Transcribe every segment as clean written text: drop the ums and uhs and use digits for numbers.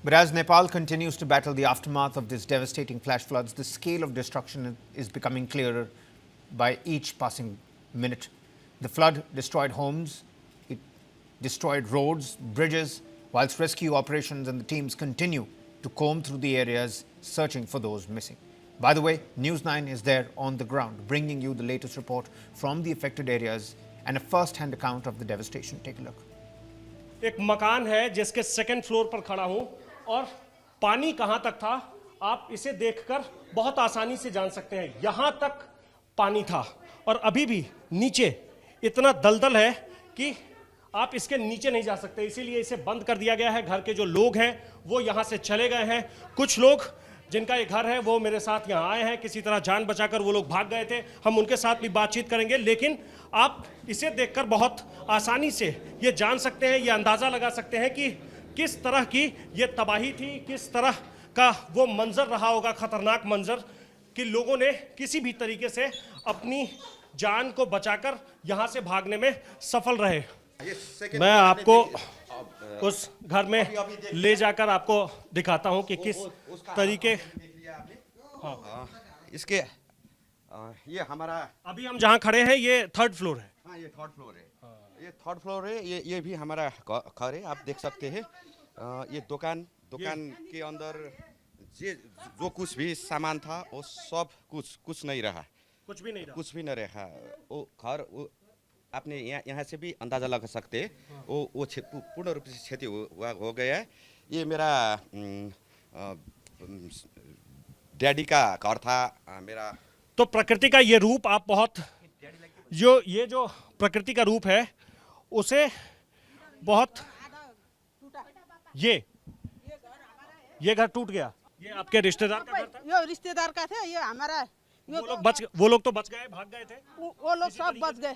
But as Nepal continues to battle the aftermath of these devastating flash floods, the scale of destruction is becoming clearer by each passing minute. The flood destroyed homes, it destroyed roads, bridges, whilst rescue operations and the teams continue to comb through the areas searching for those missing. By the way, News 9 is there on the ground, bringing you the latest report from the affected areas and a first-hand account of the devastation. Take a look. एक मकान है जिसके second floor पर खड़ा हूं और पानी कहां तक था आप इसे देखकर बहुत आसानी से जान सकते हैं। यहां तक पानी था और अभी भी नीचे इतना दलदल है कि आप इसके नीचे नहीं जा सकते, इसीलिए इसे बंद कर दिया गया है। घर के जो लोग हैं वो यहां से चले गए हैं। कुछ लोग जिनका ये घर है वो मेरे साथ यहाँ आए हैं, किसी तरह जान बचाकर वो लोग भाग गए थे। हम उनके साथ भी बातचीत करेंगे, लेकिन आप इसे देखकर बहुत आसानी से ये जान सकते हैं, ये अंदाज़ा लगा सकते हैं कि किस तरह की ये तबाही थी, किस तरह का वो मंजर रहा होगा, खतरनाक मंजर, कि लोगों ने किसी भी तरीके से अपनी जान को बचाकर यहाँ से भागने में सफल रहे। मैं आपको उस घर में ले जाकर आपको दिखाता हूं कि किस तरीके। हाँ, इसके ये हमारा अभी हम जहां खड़े हैं ये थर्ड फ्लोर है। हाँ, ये थर्ड फ्लोर है। ये थर्ड फ्लोर है। ये भी हमारा घर है, आप देख सकते हैं। ये दुकान के अंदर जो कुछ भी सामान था वो सब कुछ नहीं रहा, कुछ भी नहीं रहा। वो घर आपने यहाँ से भी अंदाजा लगा सकते हैं। वो पूर्ण रूप से क्षति हो गया है। ये मेरा डैडी का घर था मेरा। तो प्रकृति का ये रूप आप बहुत ये जो प्रकृति का रूप है उसे बहुत ये घर टूट गया। ये आपके रिश्तेदार का घर था? ये रिश्तेदार का था, ये हमारा। वो लोग तो बच गए, भाग गए थे। वो लोग सब बच गए।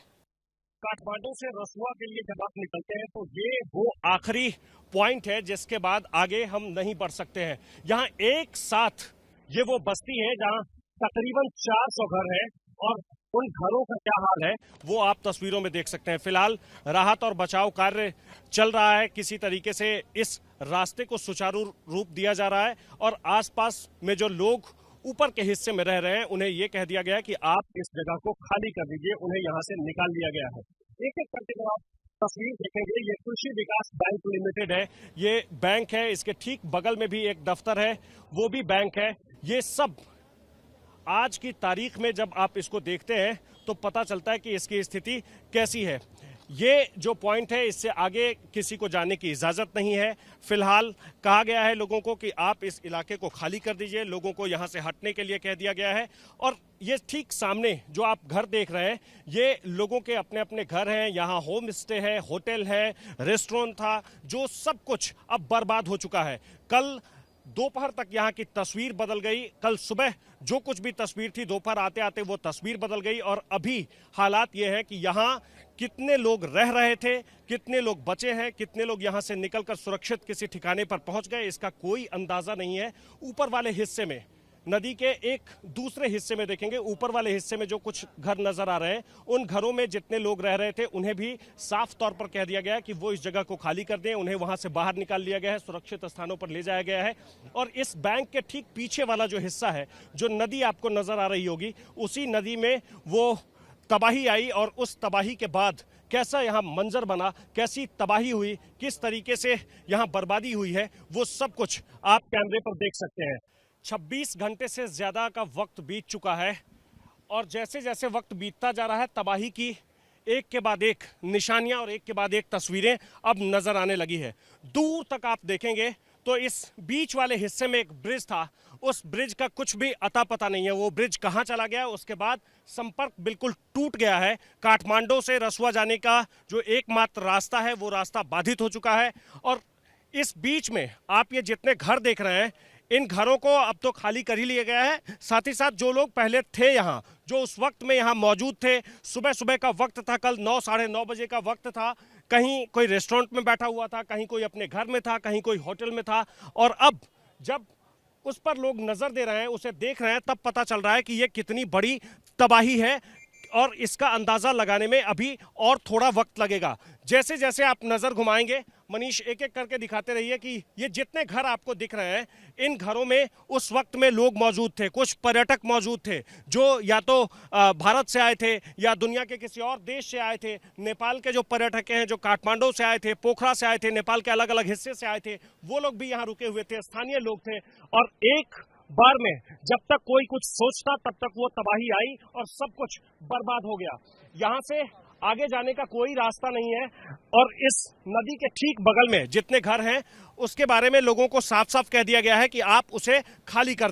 काठमांडू से रसुआ के लिए जब आप निकलते हैं तो ये वो आखिरी पॉइंट है जिसके बाद आगे हम नहीं बढ़ सकते हैं। यहाँ एक साथ ये वो बस्ती है जहाँ तकरीबन 400 घर है और उन घरों का क्या हाल है वो आप तस्वीरों में देख सकते हैं। फिलहाल राहत और बचाव कार्य चल रहा है, किसी तरीके से इस रास्ते को सुचारू रूप दिया जा रहा है और आसपास में जो लोग ऊपर के हिस्से में रह रहे हैं उन्हें यह कह दिया गया है कि आप इस जगह को खाली कर दीजिए, उन्हें यहां से निकाल दिया गया है। एक एक करके जब आप तस्वीर देखेंगे, ये कृषि विकास बैंक लिमिटेड है, ये बैंक है, इसके ठीक बगल में भी एक दफ्तर है, वो भी बैंक है। ये सब आज की तारीख में जब आप इसको देखते हैं तो पता चलता है कि इसकी स्थिति कैसी है। ये जो पॉइंट है इससे आगे किसी को जाने की इजाज़त नहीं है। फिलहाल कहा गया है लोगों को कि आप इस इलाके को खाली कर दीजिए, लोगों को यहाँ से हटने के लिए कह दिया गया है। और ये ठीक सामने जो आप घर देख रहे हैं ये लोगों के अपने अपने घर हैं, यहाँ होम स्टे है, होटल है, रेस्टोरेंट था, जो सब कुछ अब बर्बाद हो चुका है। कल दोपहर तक यहाँ की तस्वीर बदल गई, कल सुबह जो कुछ भी तस्वीर थी दोपहर आते आते वो तस्वीर बदल गई और अभी हालात ये है कि यहाँ कितने लोग रह रहे थे, कितने लोग बचे हैं, कितने लोग यहाँ से निकलकर सुरक्षित किसी ठिकाने पर पहुंच गए, इसका कोई अंदाजा नहीं है। ऊपर वाले हिस्से में, नदी के एक दूसरे हिस्से में देखेंगे, ऊपर वाले हिस्से में जो कुछ घर नजर आ रहे हैं उन घरों में जितने लोग रह रहे थे उन्हें भी साफ तौर पर कह दिया गया है कि वो इस जगह को खाली कर दें, उन्हें वहां से बाहर निकाल लिया गया है, सुरक्षित स्थानों पर ले जाया गया है। और इस बैंक के ठीक पीछे वाला जो हिस्सा है, जो नदी आपको नजर आ रही होगी, उसी नदी में वो तबाही आई और उस तबाही के बाद कैसा यहाँ मंजर बना, कैसी तबाही हुई, किस तरीके से यहाँ बर्बादी हुई है, वो सब कुछ आप कैमरे पर देख सकते हैं। 26 घंटे से ज़्यादा का वक्त बीत चुका है और जैसे जैसे वक्त बीतता जा रहा है तबाही की एक के बाद एक निशानियां और एक के बाद एक तस्वीरें अब नज़र आने लगी है। दूर तक आप देखेंगे तो इस बीच वाले हिस्से में एक ब्रिज था, उस ब्रिज का कुछ भी अता पता नहीं है, वो ब्रिज कहाँ चला गया। उसके बाद संपर्क बिल्कुल टूट गया है। काठमांडू से रसुआ जाने का जो एकमात्र रास्ता है वो रास्ता बाधित हो चुका है और इस बीच में आप ये जितने घर देख रहे हैं इन घरों को अब तो खाली कर ही लिया गया है। साथ ही साथ जो लोग पहले थे यहाँ, जो उस वक्त में यहाँ मौजूद थे, सुबह सुबह का वक्त था, कल 9 साढ़े 9 बजे का वक्त था, कहीं कोई रेस्टोरेंट में बैठा हुआ था, कहीं कोई अपने घर में था, कहीं कोई होटल में था और अब जब उस पर लोग नज़र दे रहे हैं, उसे देख रहे हैं, तब पता चल रहा है कि ये कितनी बड़ी तबाही है और इसका अंदाज़ा लगाने में अभी और थोड़ा वक्त लगेगा। जैसे जैसे आप नज़र घुमाएंगे मनीष एक एक करके दिखाते रहिए कि ये जितने घर आपको दिख रहे हैं, इन घरों में उस वक्त में लोग मौजूद थे, कुछ पर्यटक मौजूद थे जो या तो भारत से आए थे या दुनिया के किसी और देश से आए थे। नेपाल के जो पर्यटक हैं, जो काठमांडू से आए थे, पोखरा से आए थे, नेपाल के अलग अलग हिस्से से आए थे, वो लोग भी यहाँ रुके हुए थे, स्थानीय लोग थे। और एक बार में जब तक कोई कुछ सोचता तब तक वो तबाही आई और सब कुछ बर्बाद हो गया। यहाँ से आगे जाने का कोई रास्ता नहीं है और इस नदी के ठीक बगल में जितने घर हैं उसके बारे में लोगों को साफ साफ कह दिया गया है कि आप उसे खाली कर